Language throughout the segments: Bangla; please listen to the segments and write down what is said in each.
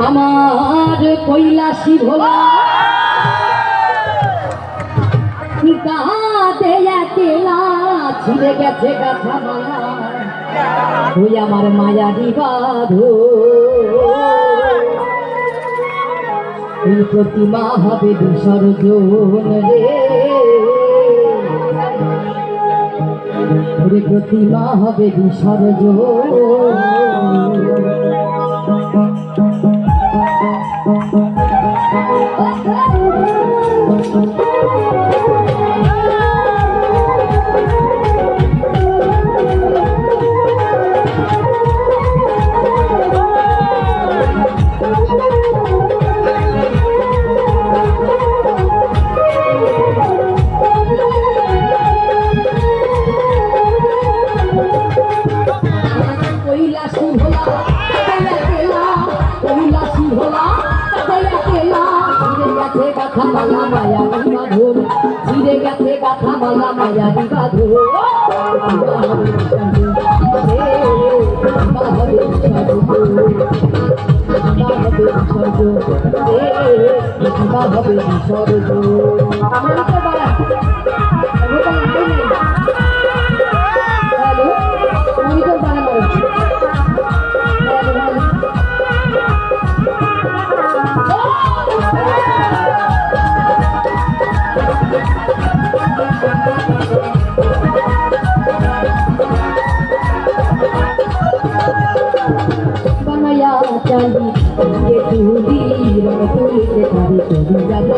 আমার কৈলাসী ভোলা গাতে একেলা ছিঁড়ে গেছে গাথা মালা ওই আমার মায়ারি বাঁধো এই প্রতিমা হবে বিসর্জন রে ওরে প্রতিমা হবে বিসর্জন মালা মায়া বাঁধুর ছিঁড়ে গেছে গাথা মালা মায়া বাঁধুর চালি তুলি রং তুলিতে পারি তুমি যাব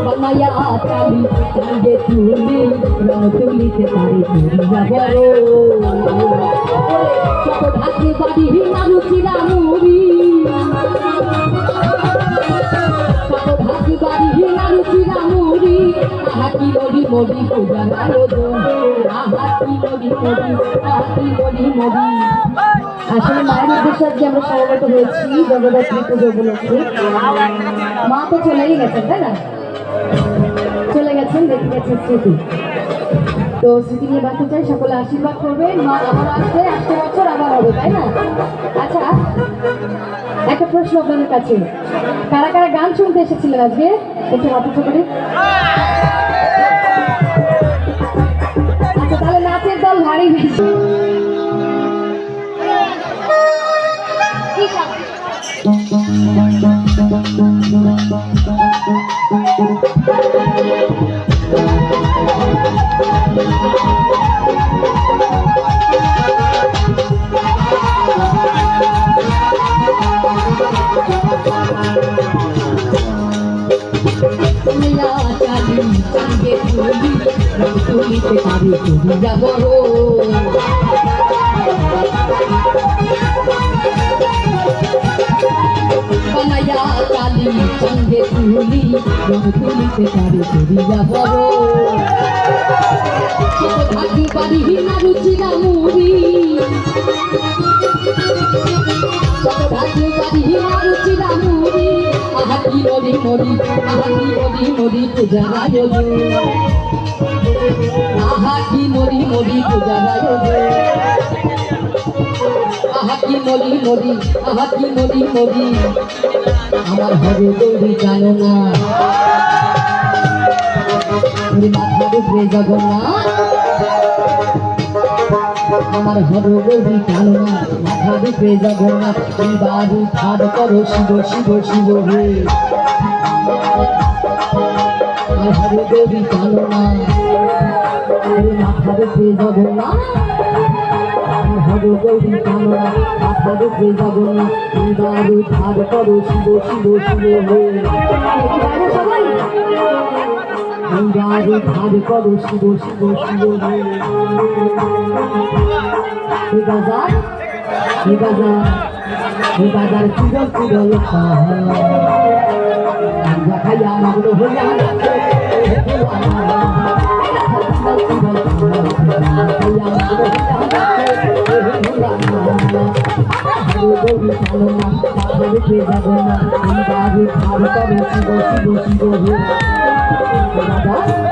বানায়া চালি তুলি রং তুলিতে পারি তুমি যাব ঢাকি বাড়ি মানুষিরা মুড়ি ঢাকি বাড়ি মানুষিরা মুড়ি হাতি মরি মরি পূজার আয়োজন আসলে মায়ের উদ্দেশ্যে আমরা সমবেত হয়েছি জগদ্ধাত্রী পুজো উপলক্ষে মা তো চলেই গেছেন তাই না চলে গেছেন দেখে গেছেন স্মৃতি তো স্মৃতি নিয়ে বাঁচতে চাই সকলে আশীর্বাদ করবে মা আবার আসবে 100 বছর আবার হবে তাই না আচ্ছা একটা প্রশ্ন আপনাদের কাছে কারা কারা গান শুনতে এসেছিলেন আজকে একটু হাতে করে তাহলে নাচের দল ভারী বেশি তুলিতে পারি তুমি যাব বানায়া কালী সঙ্গে তুলি তুলিতে পারি তুমি যাব থাকি বাড়ি না রুচিরা মুড়ি থাকি বাড়ি না রুচিরা মুড়ি আহাকি মরি মরি আহাকি মরি মরি পূজা আয়োজন আহাকি মরি মরি পূজা আয়োজন আহাকি মরি মরি আহাকি মরি মরি আমার হবে গৌরী জানো না মাথার উপরে জগন্নাথ আমার হবে গৌরী জানো না মাথার উপরে জগন্নাথ বাড়ি ঠাড় করো শিব শিব শিব হে আমার হবে গৌরী জানো না মাথার উপরে জগন্নাথ হরে গৌরী কামনা আপনাদের হয়ে যাব না দারু ধার করো শিব শিব শিব হয়ে সবাই দারু ধার করো শিব শিব শিব হয়ে বাজার বাজার চিরল চিরল খাইয়া মাগলো হইয়া জগন্নাথ